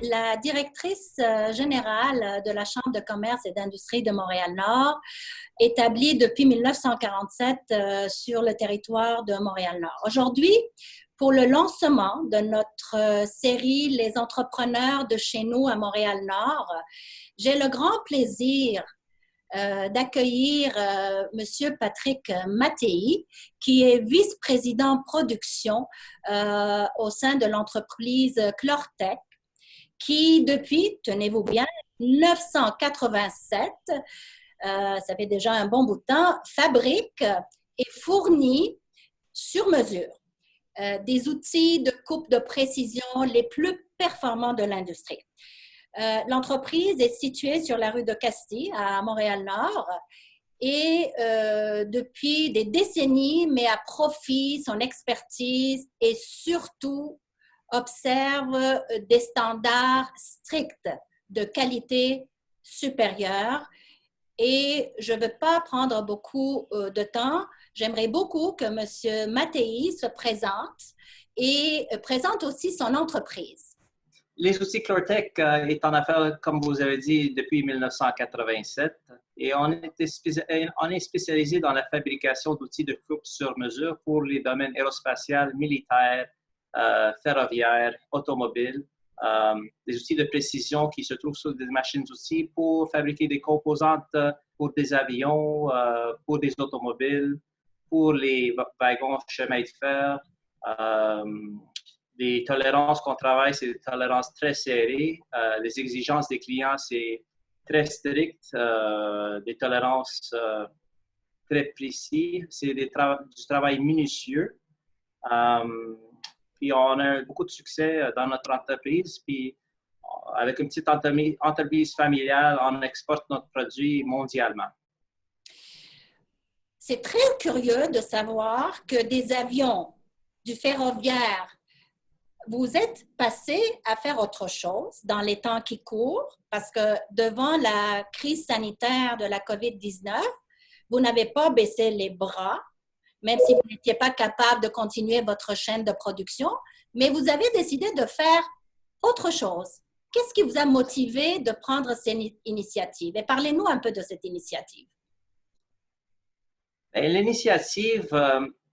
la directrice générale de la Chambre de commerce et d'industrie de Montréal-Nord, établie depuis 1947 sur le territoire de Montréal-Nord. Aujourd'hui, pour le lancement de notre série Les entrepreneurs de chez nous à Montréal-Nord, j'ai le grand plaisir d'accueillir Monsieur Patrick Mattei, qui est vice-président production au sein de l'entreprise Chlortec, qui depuis, tenez-vous bien, 1987, ça fait déjà un bon bout de temps, fabrique et fournit sur mesure des outils de coupe de précision les plus performants de l'industrie. L'entreprise est située sur la rue de Castille, à Montréal-Nord, et depuis des décennies met à profit son expertise et surtout observe des standards stricts de qualité supérieure. Et je ne veux pas prendre beaucoup de temps. J'aimerais beaucoup que M. Mattei se présente et présente aussi son entreprise. Les outils Chlortec est en affaires, comme vous avez dit, depuis 1987 et on est spécialisé dans la fabrication d'outils de coupe sur mesure pour les domaines aérospatial, militaire, ferroviaire, automobile, des outils de précision qui se trouvent sur des machines-outils pour fabriquer des composantes pour des avions, pour des automobiles, pour les wagons chemin de fer. Les tolérances qu'on travaille, c'est des tolérances très serrées. Les exigences des clients, c'est très strict. Des tolérances très précises. C'est du travail minutieux. Puis on a beaucoup de succès dans notre entreprise. Puis avec une petite entreprise familiale, on exporte notre produit mondialement. C'est très curieux de savoir que des avions, du ferroviaire, vous êtes passé à faire autre chose dans les temps qui courent parce que devant la crise sanitaire de la COVID-19, vous n'avez pas baissé les bras, même si vous n'étiez pas capable de continuer votre chaîne de production, mais vous avez décidé de faire autre chose. Qu'est-ce qui vous a motivé de prendre cette initiative? Et parlez-nous un peu de cette initiative. L'initiative,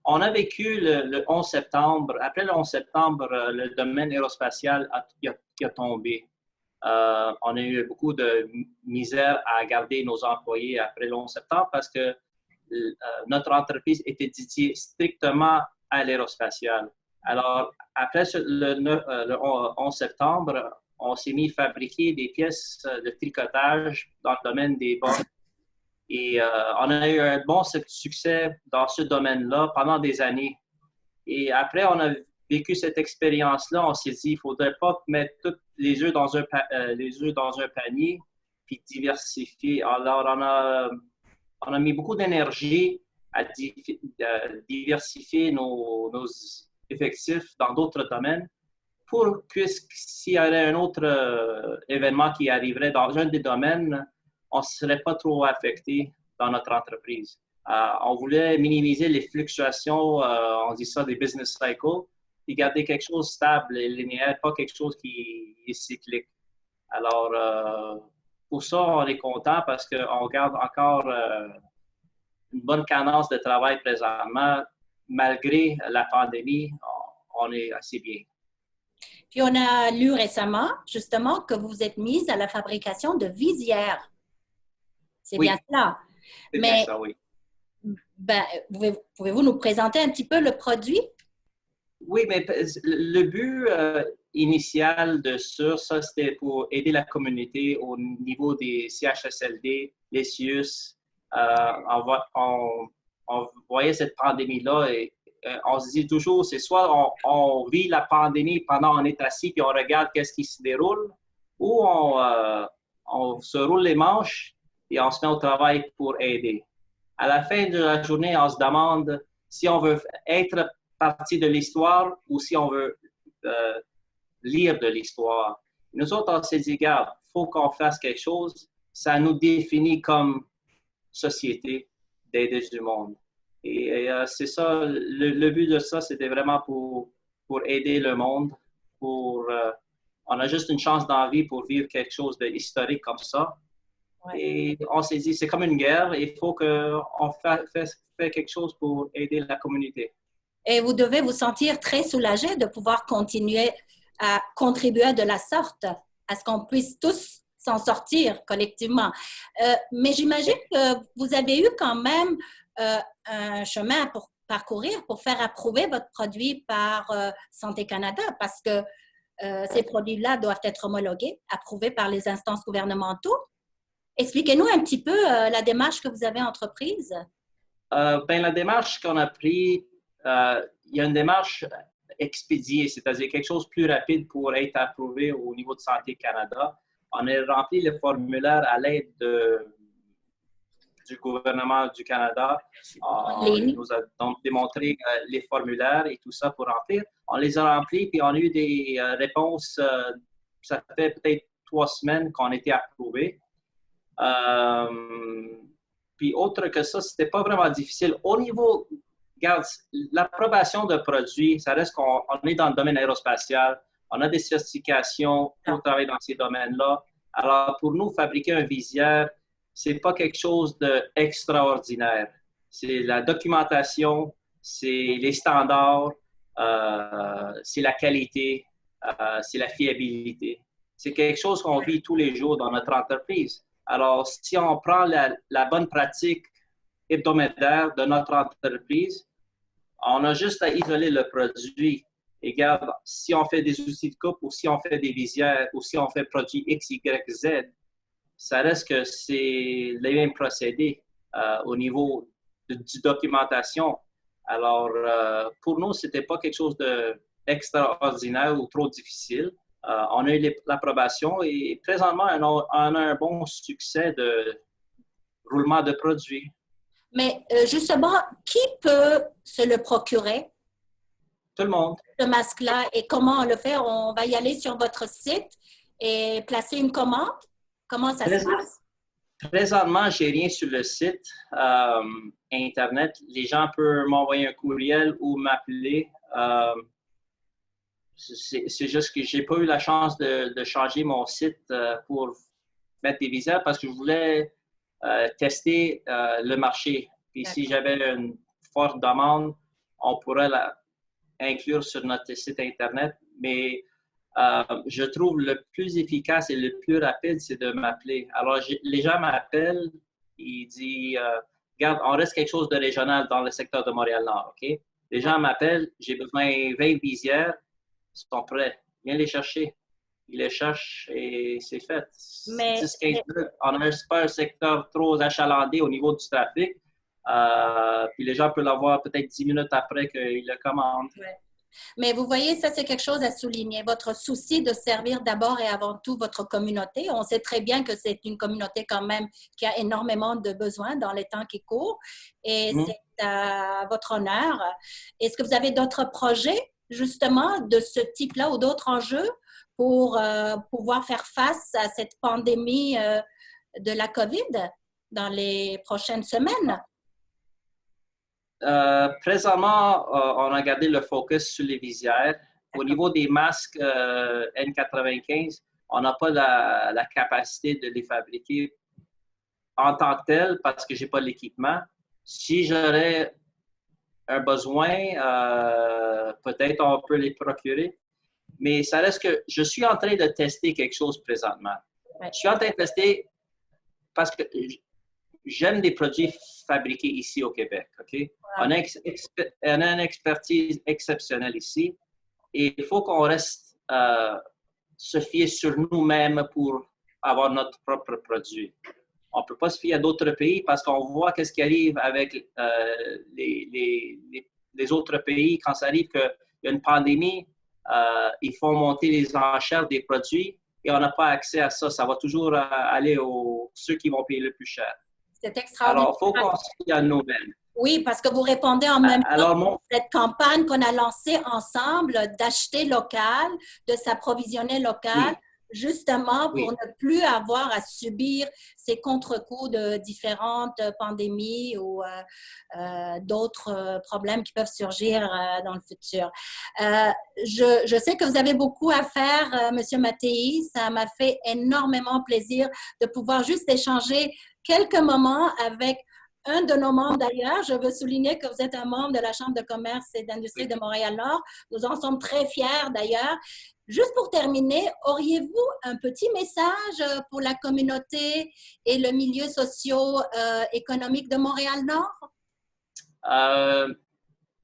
on a vécu le 11 septembre. Après le 11 septembre, le domaine aérospatial a tombé. On a eu beaucoup de misère à garder nos employés après le 11 septembre parce que notre entreprise était dédiée strictement à l'aérospatial. Alors, après le 11 septembre, on s'est mis à fabriquer des pièces de tricotage dans le domaine des bas. Et on a eu un bon succès dans ce domaine-là pendant des années. Et après, on a vécu cette expérience-là. On s'est dit, il ne faudrait pas mettre tous les œufs dans un panier puis diversifier. Alors, on a mis beaucoup d'énergie à diversifier nos effectifs dans d'autres domaines pour que s'il y avait un autre événement qui arriverait dans un des domaines, on ne serait pas trop affecté dans notre entreprise. On voulait minimiser les fluctuations, on dit ça des business cycles, et garder quelque chose de stable et linéaire, pas quelque chose qui est cyclique. Alors, pour ça, on est content parce qu'on garde encore une bonne cadence de travail présentement. Malgré la pandémie, on est assez bien. Puis on a lu récemment, justement, que vous vous êtes mise à la fabrication de visières. C'est oui. Bien cela. C'est bien ça, oui. Ben, pouvez-vous nous présenter un petit peu le produit? Oui, mais le but initial de ça, c'était pour aider la communauté au niveau des CHSLD, les CIUS. On voyait cette pandémie-là et on se dit toujours, c'est soit on vit la pandémie pendant on est assis et on regarde qu'est-ce qui se déroule, ou on se roule les manches et on se met au travail pour aider. À la fin de la journée, on se demande si on veut être partie de l'histoire ou si on veut lire de l'histoire. Nous autres, on s'est dit, regarde, il faut qu'on fasse quelque chose. Ça nous définit comme société d'aider du monde. Et c'est ça, le but de ça, c'était vraiment pour aider le monde, pour On a juste une chance dans la vie pour vivre quelque chose d'historique comme ça. Ouais. Et on s'est dit, c'est comme une guerre, il faut qu'on fasse quelque chose pour aider la communauté. Et vous devez vous sentir très soulagé de pouvoir continuer à contribuer de la sorte à ce qu'on puisse tous s'en sortir collectivement. Mais j'imagine que vous avez eu quand même un chemin pour parcourir pour faire approuver votre produit par Santé Canada parce que ces produits-là doivent être homologués, approuvés par les instances gouvernementaux. Expliquez-nous un petit peu la démarche que vous avez entreprise. La démarche qu'on a prise, il y a une démarche expédiée, c'est-à-dire quelque chose de plus rapide pour être approuvé au niveau de Santé Canada. On a rempli le formulaire à l'aide du gouvernement du Canada. Il nous a donc démontré les formulaires et tout ça pour remplir. On les a remplis, puis on a eu des réponses. Ça fait peut-être 3 semaines qu'on a été approuvés. Puis autre que ça, c'était pas vraiment difficile. Au niveau, regarde, l'approbation de produits, ça reste qu'on est dans le domaine aérospatial. On a des certifications pour travailler dans ces domaines-là. Alors, pour nous, fabriquer un visière, c'est pas quelque chose d'extraordinaire. C'est la documentation, c'est les standards, c'est la qualité, c'est la fiabilité. C'est quelque chose qu'on vit tous les jours dans notre entreprise. Alors, si on prend la bonne pratique hebdomadaire de notre entreprise, on a juste à isoler le produit. Et regarde, si on fait des outils de coupe ou si on fait des visières ou si on fait produit X, Y, Z, ça reste que c'est les mêmes procédés au niveau de documentation. Alors, pour nous, ce n'était pas quelque chose d'extraordinaire ou trop difficile. On a eu l'approbation et présentement, on a un bon succès de roulement de produits. Mais justement, qui peut se le procurer? Tout le monde. Ce masque-là. Et comment on le fait? On va y aller sur votre site et placer une commande? Comment ça se passe? Présentement, je n'ai rien sur le site Internet. Les gens peuvent m'envoyer un courriel ou m'appeler. C'est juste que je n'ai pas eu la chance de changer mon site pour mettre des visières parce que je voulais tester le marché. Puis si j'avais une forte demande, on pourrait inclure sur notre site Internet. Mais je trouve le plus efficace et le plus rapide, c'est de m'appeler. Alors, les gens m'appellent, ils disent regarde, on reste quelque chose de régional dans le secteur de Montréal-Nord, OK? Les gens m'appellent, j'ai besoin de 20 visières, ils sont prêts. Viens les chercher. Ils les cherchent et c'est fait. 10-15 minutes. On n'a pas un secteur trop achalandé au niveau du trafic. Puis les gens peuvent l'avoir peut-être 10 minutes après qu'ils le commandent. Ouais. Mais vous voyez, ça, c'est quelque chose à souligner. Votre souci de servir d'abord et avant tout votre communauté. On sait très bien que c'est une communauté quand même qui a énormément de besoins dans les temps qui courent. Et c'est à votre honneur. Est-ce que vous avez d'autres projets, justement, de ce type-là ou d'autres enjeux pour pouvoir faire face à cette pandémie de la COVID dans les prochaines semaines? Présentement, on a gardé le focus sur les visières. Au niveau des masques N95, on n'a pas la capacité de les fabriquer en tant que tel parce que je n'ai pas l'équipement. Si j'aurais un besoin, peut-être on peut les procurer. Mais ça reste que je suis en train de tester quelque chose présentement. Je suis en train de tester parce que j'aime des produits fabriqués ici au Québec. Okay? On a une expertise exceptionnelle ici et il faut qu'on reste se fier sur nous-mêmes pour avoir notre propre produit. On ne peut pas se fier à d'autres pays parce qu'on voit ce qui arrive avec les autres pays. Quand ça arrive qu'il y a une pandémie, ils font monter les enchères des produits et on n'a pas accès à ça. Ça va toujours aller aux ceux qui vont payer le plus cher. C'est extraordinaire. Alors, il faut qu'on se fie à nous-mêmes. Oui, parce que vous répondez en même temps à cette campagne qu'on a lancée ensemble d'acheter local, de s'approvisionner local. justement pour Oui. ne plus avoir à subir ces contre-coups de différentes pandémies ou d'autres problèmes qui peuvent surgir dans le futur. Je sais que vous avez beaucoup à faire, Monsieur Mattei. Ça m'a fait énormément plaisir de pouvoir juste échanger quelques moments avec un de nos membres d'ailleurs. Je veux souligner que vous êtes un membre de la Chambre de commerce et d'industrie de Montréal-Nord. Nous en sommes très fiers d'ailleurs. Juste pour terminer, auriez-vous un petit message pour la communauté et le milieu socio-économique de Montréal-Nord?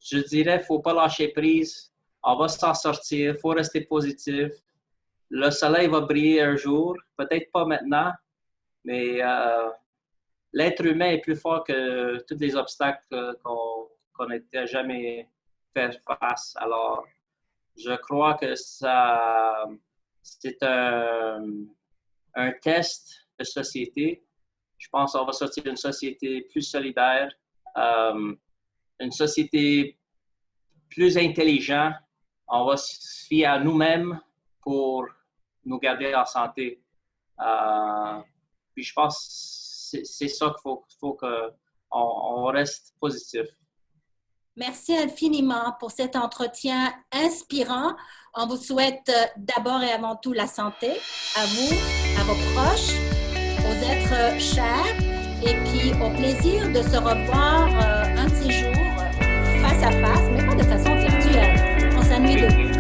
Je dirais, il ne faut pas lâcher prise. On va s'en sortir. Il faut rester positif. Le soleil va briller un jour. Peut-être pas maintenant, mais l'être humain est plus fort que tous les obstacles qu'on n'était jamais fait face. Alors, je crois que c'est un test de société. Je pense qu'on va sortir d'une société plus solidaire, une société plus intelligente. On va se fier à nous-mêmes pour nous garder en santé. Puis je pense que c'est ça qu'il faut qu'on reste positif. Merci infiniment pour cet entretien inspirant. On vous souhaite d'abord et avant tout la santé, à vous, à vos proches, aux êtres chers, et puis au plaisir de se revoir un de ces jours face à face, mais pas de façon virtuelle. On s'ennuie de vous.